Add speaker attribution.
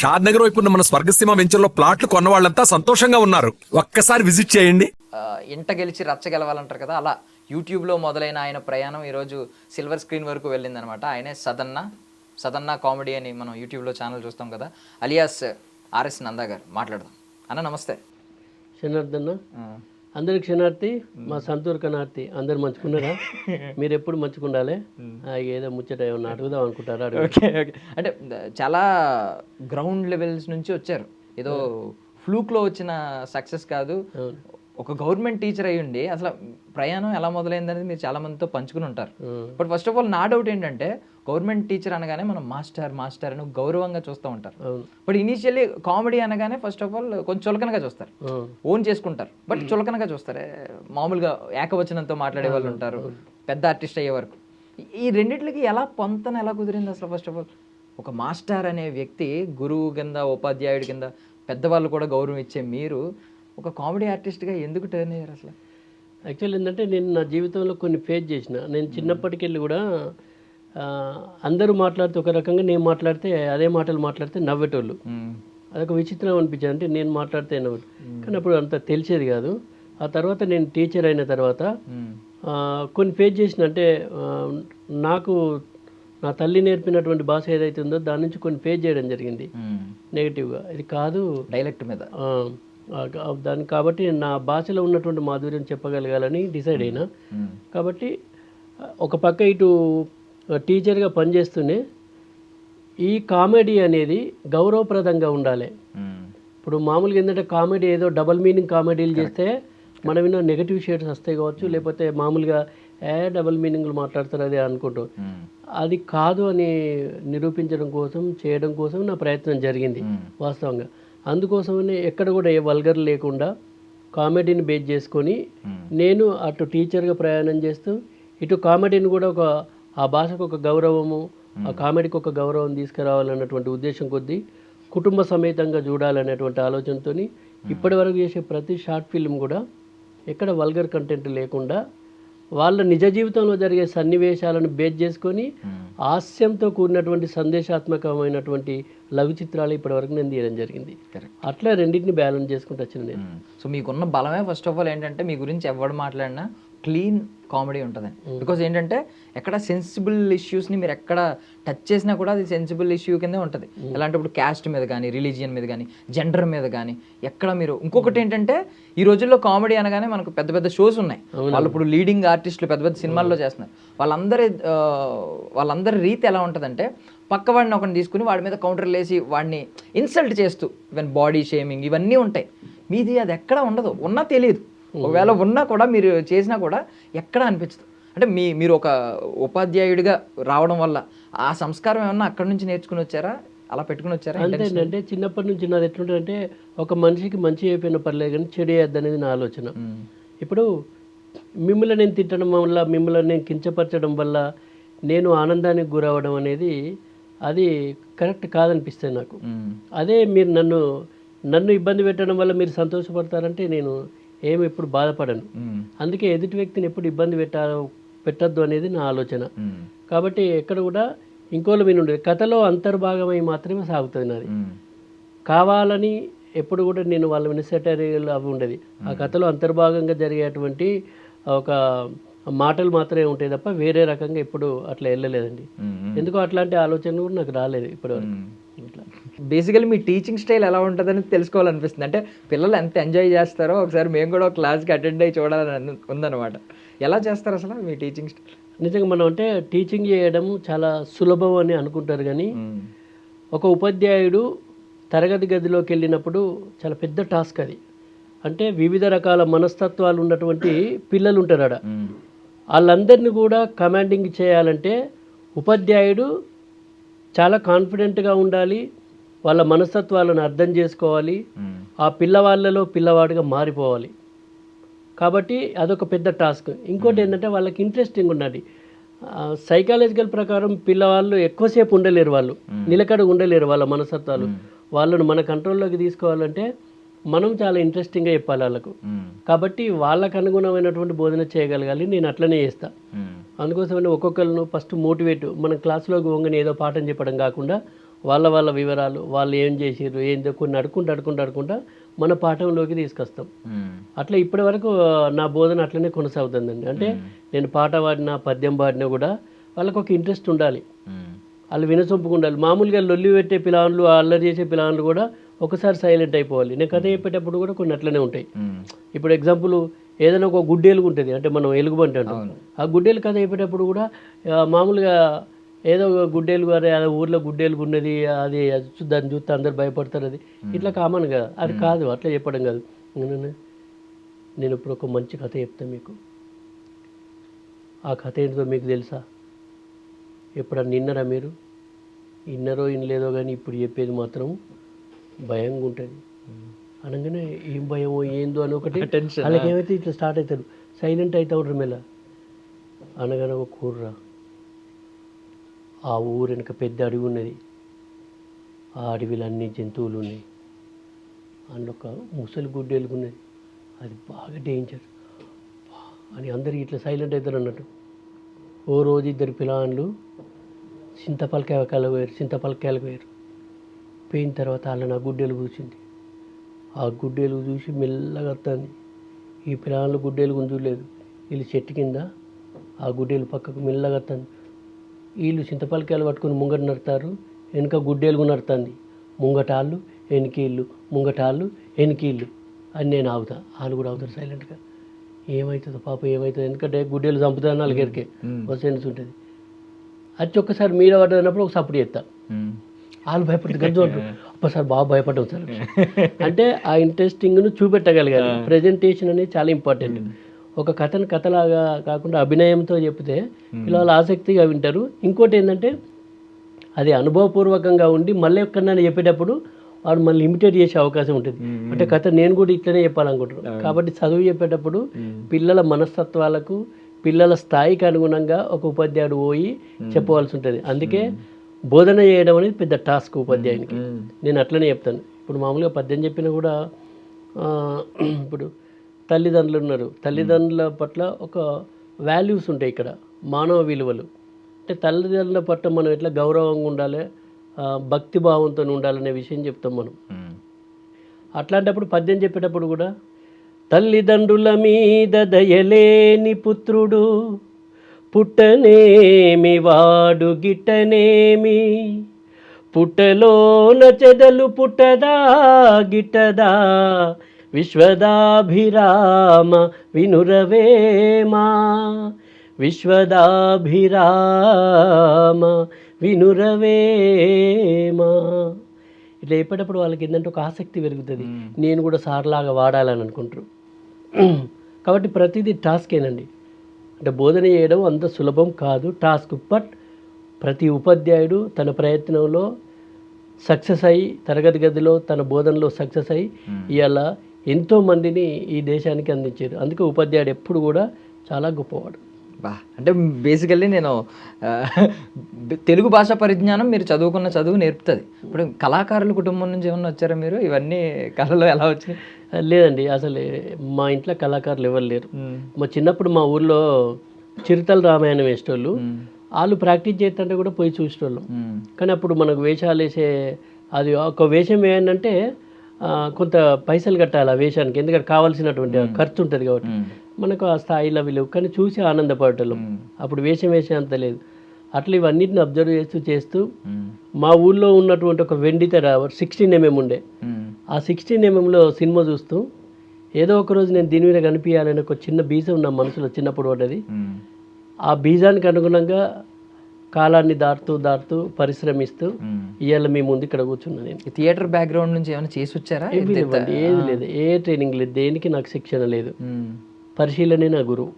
Speaker 1: షాద్ నగర్ వైపు ఉన్న మన స్వర్గసీమ వెంచర్లో ప్లాట్లు కొన్న వాళ్ళంతా సంతోషంగా ఉన్నారు. ఒక్కసారి విజిట్ చేయండి.
Speaker 2: ఇంట గెలిచి రచ్చ గెలవాలంటారు కదా, అలా యూట్యూబ్లో మొదలైన ఆయన ప్రయాణం ఈరోజు సిల్వర్ స్క్రీన్ వరకు వెళ్ళిందనమాట. ఆయనే సదన్న కామెడీ అని మనం యూట్యూబ్లో ఛానల్ చూస్తాం కదా, అలియాస్ ఆర్ఎస్ నందా గారు. మాట్లాడదాం అన్న. నమస్తే.
Speaker 3: క్షణార్థన్న అందరికి క్షణార్థి, మా సంతూర్ కనార్థి. అందరు మంచుకున్నారా? మీరు ఎప్పుడు మంచుకుండాలి. ఏదో ముచ్చట ఏమన్నా అడుగుదాం అనుకుంటారా?
Speaker 2: Okay okay. అంటే చాలా గ్రౌండ్ లెవెల్స్ నుంచి వచ్చారు. ఏదో ఫ్లూక్లో వచ్చిన సక్సెస్ కాదు. ఒక గవర్నమెంట్ టీచర్ అయ్యుండి అసలు ప్రయాణం ఎలా మొదలైంది అనేది మీరు చాలా మందితో పంచుకుని ఉంటారు. బట్ ఫస్ట్ ఆఫ్ ఆల్ నా డౌట్ ఏంటంటే, గవర్నమెంట్ టీచర్ అనగానే మనం మాస్టర్ అని గౌరవంగా చూస్తూ ఉంటారు. బట్ ఇనీషియల్లీ కామెడీ అనగానే ఫస్ట్ ఆఫ్ ఆల్ కొంచెం చులకనగా చూస్తారు, ఓన్ చేసుకుంటారు. బట్ చులకనగా చూస్తారు. మామూలుగా ఏకవచనంతో మాట్లాడే వాళ్ళు ఉంటారు, పెద్ద ఆర్టిస్ట్ అయ్యే వరకు. ఈ రెండిట్లకి ఎలా పొంతన ఎలా కుదిరింది అసలు? ఫస్ట్ ఆఫ్ ఆల్ ఒక మాస్టర్ అనే వ్యక్తి, గురువు కింద, ఉపాధ్యాయుడి కింద పెద్దవాళ్ళు కూడా గౌరవం ఇచ్చే మీరు ఒక కామెడీ ఆర్టిస్ట్గా ఎందుకు టర్న్ అయ్యారు అసలు?
Speaker 3: యాక్చువల్ ఏంటంటే, నేను నా జీవితంలో కొన్ని ఫేస్ చేసిన. నేను చిన్నప్పటికెళ్ళి కూడా అందరూ మాట్లాడితే ఒక రకంగా, నేను మాట్లాడితే అదే మాటలు మాట్లాడితే నవ్వేటోళ్ళు. అదొక విచిత్రం అనిపించింది. అంటే నేను మాట్లాడితే నవ్వు, కానీ అప్పుడు అంత తెలిసేది కాదు. ఆ తర్వాత నేను టీచర్ అయిన తర్వాత కొన్ని ఫేస్ చేసిన. అంటే నాకు నా తల్లి నేర్పినటువంటి భాష ఏదైతే ఉందో దాని నుంచి కొన్ని ఫేస్ చేయడం జరిగింది నెగిటివ్గా. ఇది కాదు
Speaker 2: డైలెక్ట్ మీద
Speaker 3: దాన్ని, కాబట్టి నా భాషలో ఉన్నటువంటి మాధుర్యం చెప్పగలగాలని డిసైడ్ అయినా. కాబట్టి ఒక పక్క ఇటు టీచర్గా పనిచేస్తూనే ఈ కామెడీ అనేది గౌరవప్రదంగా ఉండాలి. ఇప్పుడు మామూలుగా ఏంటంటే, కామెడీ ఏదో డబల్ మీనింగ్ కామెడీలు చేస్తే మనం విన్న నెగటివ్ షేడ్స్ వస్తాయి కావచ్చు, లేకపోతే మామూలుగా డబల్ మీనింగ్లు మాట్లాడతారు అది అనుకుంటాం. అది కాదు అని నిరూపించడం కోసం, చేయడం కోసం నా ప్రయత్నం జరిగింది వాస్తవంగా. అందుకోసమనే ఎక్కడ కూడా ఏ వల్గర్ లేకుండా కామెడీని బేస్ చేసుకొని నేను అటు టీచర్గా ప్రయాణం చేస్తూ, ఇటు కామెడీని కూడా ఆ భాషకు ఒక గౌరవము, ఆ కామెడీకి ఒక గౌరవం తీసుకురావాలన్నటువంటి ఉద్దేశం కొద్దీ కుటుంబ సమేతంగా చూడాలనేటువంటి ఆలోచనతో ఇప్పటి వరకు చేసే ప్రతి షార్ట్ ఫిల్మ్ కూడా ఎక్కడ వల్గర్ కంటెంట్ లేకుండా వాళ్ళ నిజ జీవితంలో జరిగే సన్నివేశాలను బేస్ చేసుకొని హాస్యంతో కూడినటువంటి సందేశాత్మకమైనటువంటి లఘు చిత్రాలు ఇప్పటి వరకు నేను తీయడం జరిగింది. అట్లా రెండింటిని బ్యాలెన్స్ చేసుకుంటూ వచ్చిన నేను.
Speaker 2: సో మీకున్న బలమే ఫస్ట్ ఆఫ్ ఆల్ ఏంటంటే, మీ గురించి ఎవరు మాట్లాడినా క్లీన్ కామెడీ ఉంటుంది. బికాజ్ ఏంటంటే, ఎక్కడ సెన్సిబుల్ ఇష్యూస్ని మీరు ఎక్కడ టచ్ చేసినా కూడా అది సెన్సిబుల్ ఇష్యూ కిందే ఉంటుంది. ఎలాంటప్పుడు క్యాస్ట్ మీద కానీ, రిలీజియన్ మీద కానీ, జెండర్ మీద కానీ ఎక్కడ మీరు. ఇంకొకటి ఏంటంటే, ఈ రోజుల్లో కామెడీ అనగానే మనకు పెద్ద పెద్ద షోస్ ఉన్నాయి. వాళ్ళు ఇప్పుడు లీడింగ్ ఆర్టిస్టులు పెద్ద పెద్ద సినిమాల్లో చేస్తున్నారు. వాళ్ళందరి రీతి ఎలా ఉంటుందంటే, పక్క వాడిని ఒకరిని తీసుకుని వాడి మీద కౌంటర్లు వేసి వాడిని ఇన్సల్ట్ చేస్తూ, ఈవెన్ బాడీ షేమింగ్ ఇవన్నీ ఉంటాయి. మీది అది ఎక్కడ ఉండదు, ఉన్నా తెలియదు. ఒకవేళ ఉన్నా కూడా మీరు చేసినా కూడా ఎక్కడ అనిపించదు. అంటే మీరు ఒక ఉపాధ్యాయుడిగా రావడం వల్ల ఆ సంస్కారం ఏమన్నా అక్కడి నుంచి నేర్చుకుని వచ్చారా, అలా పెట్టుకుని వచ్చారా?
Speaker 3: అంతేనంటే, చిన్నప్పటి నుంచి నాది ఎట్లుంటుందంటే, ఒక మనిషికి మంచి అయిపోయిన పర్లేదు కానీ చెడు వేయద్దు అనేది నా ఆలోచన. ఇప్పుడు మిమ్మల్ని నేను తిట్టడం వల్ల, మిమ్మల్ని నేను కించపరచడం వల్ల నేను ఆనందానికి గురవడం అనేది అది కరెక్ట్ కాదనిపిస్తుంది నాకు. అదే మీరు నన్ను ఇబ్బంది పెట్టడం వల్ల మీరు సంతోషపడతారంటే నేను ఏమి ఎప్పుడు బాధపడను. అందుకే ఎదుటి వ్యక్తిని ఎప్పుడు ఇబ్బంది పెట్టద్దు అనేది నా ఆలోచన. కాబట్టి ఎక్కడ కూడా ఇంకోళ్ళు మీరు ఉండేది కథలో అంతర్భాగమై మాత్రమే సాగుతుంది నాది. కావాలని ఎప్పుడు కూడా నేను వాళ్ళ మినిసెటరీలు అవి ఉండేది. ఆ కథలో అంతర్భాగంగా జరిగేటువంటి ఒక మాటలు మాత్రమే ఉంటాయి తప్ప వేరే రకంగా ఎప్పుడు అట్లా వెళ్ళలేదండి. ఎందుకో అట్లాంటి ఆలోచన కూడా నాకు రాలేదు ఇప్పటివరకు. ఇట్లా
Speaker 2: బేసికలీ మీ టీచింగ్ స్టైల్ ఎలా ఉంటుందని తెలుసుకోవాలనిపిస్తుంది. అంటే పిల్లలు ఎంత ఎంజాయ్ చేస్తారో ఒకసారి మేము కూడా ఒక క్లాస్కి అటెండ్ అయ్యి చూడాలని ఉందన్నమాట. ఎలా చేస్తారు అసలు మీ టీచింగ్ స్టైల్?
Speaker 3: నిజంగా మనం అంటే టీచింగ్ చేయడం చాలా సులభం అని అనుకుంటారు, కానీ ఒక ఉపాధ్యాయుడు తరగతి గదిలోకి వెళ్ళినప్పుడు చాలా పెద్ద టాస్క్ అది. అంటే వివిధ రకాల మనస్తత్వాలు ఉన్నటువంటి పిల్లలు ఉంటారు ఆడ. వాళ్ళందరినీ కూడా కమాండింగ్ చేయాలంటే ఉపాధ్యాయుడు చాలా కాన్ఫిడెంట్గా ఉండాలి, వాళ్ళ మనస్తత్వాలను అర్థం చేసుకోవాలి, ఆ పిల్లవాళ్ళలో పిల్లవాడిగా మారిపోవాలి. కాబట్టి అదొక పెద్ద టాస్క్. ఇంకోటి ఏంటంటే, వాళ్ళకి ఇంట్రెస్టింగ్ ఉండాలి. సైకాలజికల్ ప్రకారం పిల్లవాళ్ళు ఎక్కువసేపు ఉండలేరు, వాళ్ళు నిలకడ ఉండలేరు. వాళ్ళ మనస్తత్వాలు వాళ్ళను మన కంట్రోల్లోకి తీసుకోవాలంటే మనం చాలా ఇంట్రెస్టింగ్గా చెప్పాలి వాళ్ళకు. కాబట్టి వాళ్ళకు అనుగుణమైనటువంటి బోధన చేయగలగాలి. నేను అట్లనే చేస్తా. అందుకోసమని ఒక్కొక్కరిను ఫస్ట్ మోటివేట్, మన క్లాసులోకి వంగని ఏదో పాఠం చెప్పడం కాకుండా వాళ్ళ వివరాలు, వాళ్ళు ఏం చేసిర్రు ఏందో కొన్ని అడుకుంటా మన పాఠంలోకి తీసుకొస్తాం. అట్లా ఇప్పటి వరకు నా బోధన అట్లనే కొనసాగుతుందండి. అంటే నేను పాట పాడినా పద్యం పాడినా కూడా వాళ్ళకు ఒక ఇంట్రెస్ట్ ఉండాలి, వాళ్ళు వినసొంపుగా ఉండాలి. మామూలుగా లొల్లి పెట్టే పిల్లలు, అల్లరి చేసే పిల్లలు కూడా ఒకసారి సైలెంట్ అయిపోవాలి. నేను కథ చెప్పేటప్పుడు కూడా కొన్ని అట్లనే ఉంటాయి. ఇప్పుడు ఎగ్జాంపుల్ ఏదైనా ఒక గుడ్డేలుగు ఉంటుంది, అంటే మనం ఎలుగుబంటి అంటాం. ఆ గుడ్డేలు కథ చెప్పేటప్పుడు కూడా మామూలుగా ఏదో గుడ్డేలు గారు ఊర్లో గుడ్డేలుగు ఉన్నది, అది దాన్ని చూస్తే అందరు భయపడతారు, అది ఇట్లా కామన్ కదా. అది కాదు, అట్లా చెప్పడం కాదు. నేను ఇప్పుడు ఒక మంచి కథ చెప్తాను మీకు. ఆ కథ ఏంటో మీకు తెలుసా? ఎప్పుడన్నా విన్నరా మీరు? విన్నరో వినలేదో కానీ ఇప్పుడు చెప్పేది మాత్రం భయంగా ఉంటుంది. అనగానే ఏం భయమో ఏందో అని ఒకటి వాళ్ళకి ఏమైతే ఇట్లా స్టార్ట్ అవుతారు, సైలెంట్ అవుతా ఉంటారు మెల్ల. అనగానే ఒక ఊర్రా, ఆ ఊరు వెనక పెద్ద అడవి ఉన్నది. ఆ అడవిలో అన్ని జంతువులు ఉన్నాయి. అందులో ఒక ముసలి గుడ్డేలుగు ఉన్నది, అది బాగా డేంజర్ అని అందరికి ఇట్లా సైలెంట్ అవుతారు అన్నట్టు. ఓ రోజు ఇద్దరు పిల్లలు చింతపలకాయలకు పోయారు. పోయిన తర్వాత వాళ్ళని ఆ గుడ్డేలు కూర్చుంది. ఆ గుడ్డేలు చూసి మెల్లగా వస్తుంది. ఈ పిల్లలు గుడ్డేలు గుంజులేదు, వీళ్ళు చెట్టు కింద ఆ గుడ్డేలు పక్కకు మెల్లగా వస్తుంది. వీళ్ళు చింతపలకాయలు పట్టుకుని ముంగట నడతారు, వెనుక గుడ్డేలుగు నడుతుంది. ముంగటాళ్ళు వెనకీళ్ళు, ముంగటాళ్ళు వెనకీళ్ళు అని నేను ఆగుతా, వాళ్ళు కూడా ఆగుతారు సైలెంట్గా. ఏమవుతుందో పాప ఏమవుతుందో, ఎందుకంటే గుడ్డేలు చంపుతాను వాళ్ళకి ఒక సెన్స్ ఉంటుంది. అది ఒక్కసారి మీద పడ్డప్పుడు ఒక సపోర్ట్ చేస్తా, వాళ్ళు భయపడుతుంది గంజు అంటారు. అప్పసారి బాగా భయపడ్డాం సార్ అంటే ఆ ఇంట్రెస్టింగ్ను చూపెట్టగలిగారు. ప్రజెంటేషన్ అనేది చాలా ఇంపార్టెంట్. ఒక కథను కథలాగా కాకుండా అభినయంతో చెప్తే పిల్లలు ఆసక్తిగా వింటారు. ఇంకోటి ఏంటంటే అది అనుభవపూర్వకంగా ఉండి మళ్ళీ ఎక్కడైనా చెప్పేటప్పుడు వాడు మళ్ళీ ఇమిటేట్ చేసే అవకాశం ఉంటుంది. అంటే కథ నేను కూడా ఇట్లనే చెప్పాలనుకుంటున్నాను. కాబట్టి చదువు చెప్పేటప్పుడు పిల్లల మనస్తత్వాలకు, పిల్లల స్థాయికి అనుగుణంగా ఒక ఉపాధ్యాయుడు పోయి చెప్పవలసి ఉంటుంది. అందుకే బోధన చేయడం అనేది పెద్ద టాస్క్ ఉపాధ్యాయునికి. నేను అట్లనే చెప్తాను. ఇప్పుడు మామూలుగా పద్యం చెప్పినా కూడా ఇప్పుడు తల్లిదండ్రులు ఉన్నారు, తల్లిదండ్రుల పట్ల ఒక వాల్యూస్ ఉంటాయి ఇక్కడ, మానవ విలువలు. అంటే తల్లిదండ్రుల పట్ల మనం ఎట్లా గౌరవంగా ఉండాలి, భక్తి భావంతో ఉండాలనే విషయం చెప్తాం మనం. అట్లాంటప్పుడు పద్యం చెప్పేటప్పుడు కూడా తల్లిదండ్రుల మీద దయలేని పుత్రుడు పుట్టనేమి వాడు గిట్టనేమి, పుట్టలోన చెదలు పుట్టదా గిట్టదా, విశ్వదాభిరామ వినురవేమా, విశ్వదాభిరామ వినురవేమా. ఇట్లా చెప్పేటప్పుడు వాళ్ళకి ఏంటంటే ఒక ఆసక్తి పెరుగుతుంది, నేను కూడా సార్లాగా వాడాలని అనుకుంటారు. కాబట్టి ప్రతిదీ టాస్కేనండి. అంటే బోధన చేయడం అంత సులభం కాదు, టాస్క్. బట్ ప్రతి ఉపాధ్యాయుడు తన ప్రయత్నంలో సక్సెస్ అయ్యి, తరగతి గదిలో తన బోధనలో సక్సెస్ అయ్యి ఇవాళ ఎంతోమందిని ఈ దేశానికి అందించారు. అందుకే ఉపాధ్యాయుడు ఎప్పుడు కూడా చాలా గొప్పవాడు.
Speaker 2: అంటే బేసికల్లీ నేను తెలుగు భాష పరిజ్ఞానం మీరు చదువుకున్న చదువు నేర్పుతుంది. ఇప్పుడు కళాకారుల కుటుంబం నుంచి ఏమన్నా వచ్చారా మీరు? ఇవన్నీ కళలో ఎలా వచ్చినాయి?
Speaker 3: లేదండి, అసలు మా ఇంట్లో కళాకారులు ఎవరు లేరు. మా చిన్నప్పుడు మా ఊర్లో చిరుతల రామాయణం వేసేటోళ్ళు, వాళ్ళు ప్రాక్టీస్ చేస్తుంటే కూడా పోయి చూసేటోళ్ళం. కానీ అప్పుడు మనకు వేషాలు వేసే, అది ఒక వేషం వేయాలంటే కొంత పైసలు కట్టాలి ఆ వేషానికి, ఎందుకంటే కావాల్సినటువంటి ఖర్చు ఉంటుంది కాబట్టి మనకు ఆ స్థాయిలో లేవు. కానీ చూసి ఆనందపడటం, అప్పుడు వేషం వేసే అంత లేదు. అట్లా ఇవన్నిటిని అబ్జర్వ్ చేస్తూ మా ఊళ్ళో ఉన్నటువంటి ఒక వెండి తెర 16mm ఉండే, ఆ 16mmలో సినిమా చూస్తూ ఏదో ఒక రోజు నేను దీని మీద కనిపించాలని ఒక చిన్న బీజం నా మనసులో చిన్నప్పుడు పడ్డది. ఆ బీజానికి అనుగుణంగా కాలాన్ని దాటుతూ పరిశ్రమిస్తూ ఇవాళ మీ ముందు ఇక్కడ కూర్చున్నా. నేను
Speaker 2: థియేటర్ బ్యాక్గ్రౌండ్ నుంచి ఏమైనా చేసి వచ్చారా?
Speaker 3: ఏది లేదు, ఏ ట్రైనింగ్ లేదు, దేనికి నాకు శిక్షణ లేదు, పరిశీలనే నా గురువు.